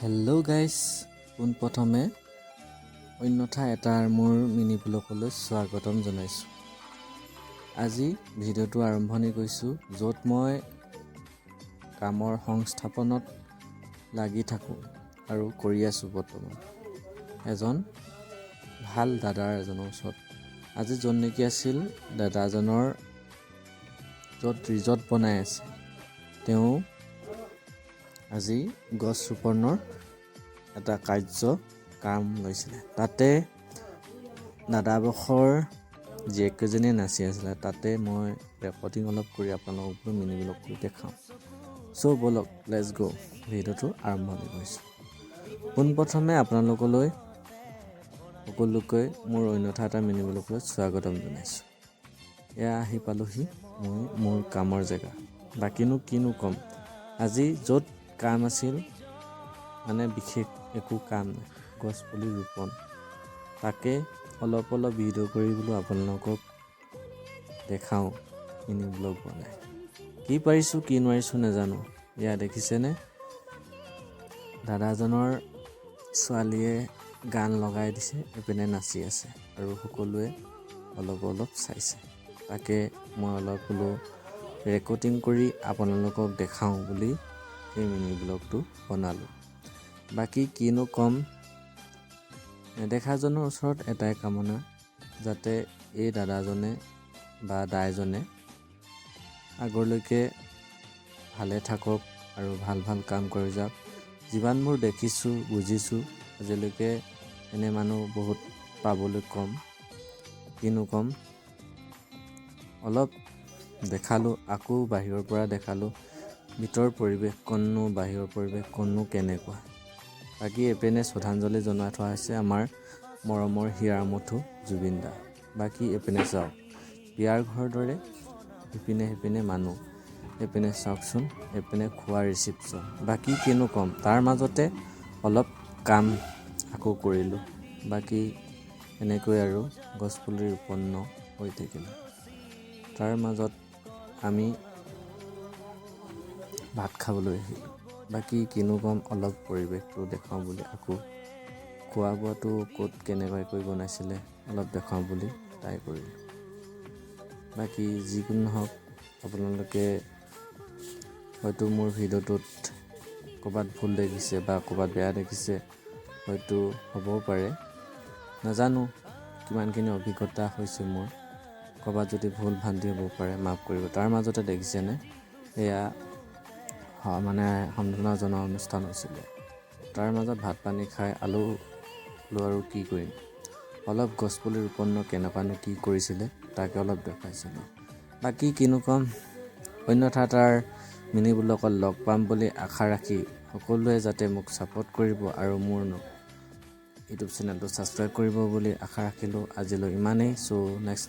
Hello' guys, পোনপ্ৰথমে অন্যথা এটাৰ মোৰ মিনি ব্লগলৈ স্বাগতম জনাইছোঁ। আজি ভিডিঅ'টো আৰম্ভণি কৰিছোঁ য'ত মই কামৰ সংস্থাপনত লাগি থাকোঁ আৰু কৰি আছোঁ বৰ্তমান এজন ভাল দাদাৰ এজনৰ ওচৰত। আজি য'ত নেকি আছিল দাদাজনৰ য'ত ৰিজৰ্ট বনাই আছে, তেওঁ আজি গছ ৰোপণৰ এটা কাম লৈছিলে। তাতে দাদাবসৰ জীয়েককেইজনীয়ে নাচি আছিলে। তাতে মই ৰেকৰ্ডিং অলপ কৰি আপোনালোকক মিনি ব্লগ কৰি দেখাওঁ। চ' ব'লক লেটছ গ' ভিডিঅ'টো আৰম্ভণি কৰিছোঁ। পোনপ্ৰথমে আপোনালোকলৈ সকলোকৈ মোৰ অন্যথা এটা মিনি ব্লগলৈ স্বাগতম জনাইছোঁ। এয়া আহি পালোহি মই মোৰ কামৰ জেগা। বাকীনো কিনো ক'ম, আজি য'ত কাম আছিল মানে বিশেষ একো কাম নাই, গছপুলি ৰোপণ। তাকে অলপ ভিডিঅ' কৰি বোলো আপোনালোকক দেখাওঁ মিনি ব্লগ বনাই। কি পাৰিছোঁ কি নোৱাৰিছোঁ নাজানো। এয়া দেখিছেনে, দাদাজনৰ ছোৱালীয়ে গান লগাই দিছে, এইপিনে নাচি আছে আৰু সকলোৱে অলপ চাইছে। তাকে মই অলপ বোলো ৰেকৰ্ডিং কৰি আপোনালোকক দেখাওঁ বুলি এই মিনি ব্লগটো বনালোঁ। বাকী কিনো ক'ম, নেদেখাজনৰ ওচৰত এটাই কামনা, যাতে এই দাদাজনে বা দাইজনে আগলৈকে ভালে থাকক আৰু ভাল কাম কৰি যাওক। যিমানবোৰ দেখিছোঁ বুজিছোঁ, আজিলৈকে এনে মানুহ বহুত পাবলৈ কম। কিনো ক'ম, অলপ দেখালোঁ, আকৌ বাহিৰৰ পৰা দেখালোঁ ভিতৰৰ পৰিৱেশ কণনো, বাহিৰৰ পৰিৱেশ কণনো কেনেকুৱা। বাকী এইপিনে শ্ৰদ্ধাঞ্জলি জনাই থোৱা হৈছে আমাৰ মৰমৰ হিয়াৰ মুঠু জুবিন দা। বাকী এইপিনে চাওক, বিয়াৰ ঘৰৰ দৰে সিপিনে মানুহ, এইপিনে চাওকচোন, এইপিনে খোৱা ৰিচিপশ্যন। বাকী কিনো ক'ম, তাৰ মাজতে অলপ কাম আকৌ কৰিলোঁ। বাকী এনেকৈ আৰু গছপুলি ৰোপণ হৈ থাকিলে। তাৰ মাজত আমি ভাত খাবলৈ আহিলোঁ। বাকী কিনো ক'ম, অলপ পৰিৱেশটো দেখাওঁ বুলি, আকৌ খোৱা বোৱাটো ক'ত কেনেকুৱাকৈ বনাইছিলে অলপ দেখাওঁ বুলি ট্ৰাই কৰিলোঁ। বাকী যিকোনো নহওক, আপোনালোকে হয়তো মোৰ ভিডিঅ'টোত ক'ৰবাত ভুল দেখিছে বা ক'ৰবাত বেয়া দেখিছে, হয়তো হ'বও পাৰে, নাজানো কিমানখিনি অভিজ্ঞতা হৈছে মোৰ। ক'ৰবাত যদি ভুল ভ্ৰান্তি হ'ব পাৰে মাফ কৰিব। তাৰ মাজতে দেখিছেনে, এয়া মানে সম্বৰ্ধনা জনোৱা অনুষ্ঠান হৈছিলে। তাৰ মাজত ভাত পানী খাই আলো আৰু কি কৰিম, অলপ গছপুলি ৰোপণ কেনেকুৱানো কি কৰিছিলে তাকে অলপ দেখাইছিলোঁ। বাকী কিনো ক'ম, অন্যথা তাৰ মিনি ব্লগত লগ পাম বুলি আশা ৰাখি সকলোৱে যাতে মোক ছাপোৰ্ট কৰিব আৰু মোৰ ইউটিউব চেনেলটো ছাবস্ক্ৰাইব কৰিব বুলি আশা ৰাখিলোঁ। আজিলৈ ইমানেই। চ' নেক্সট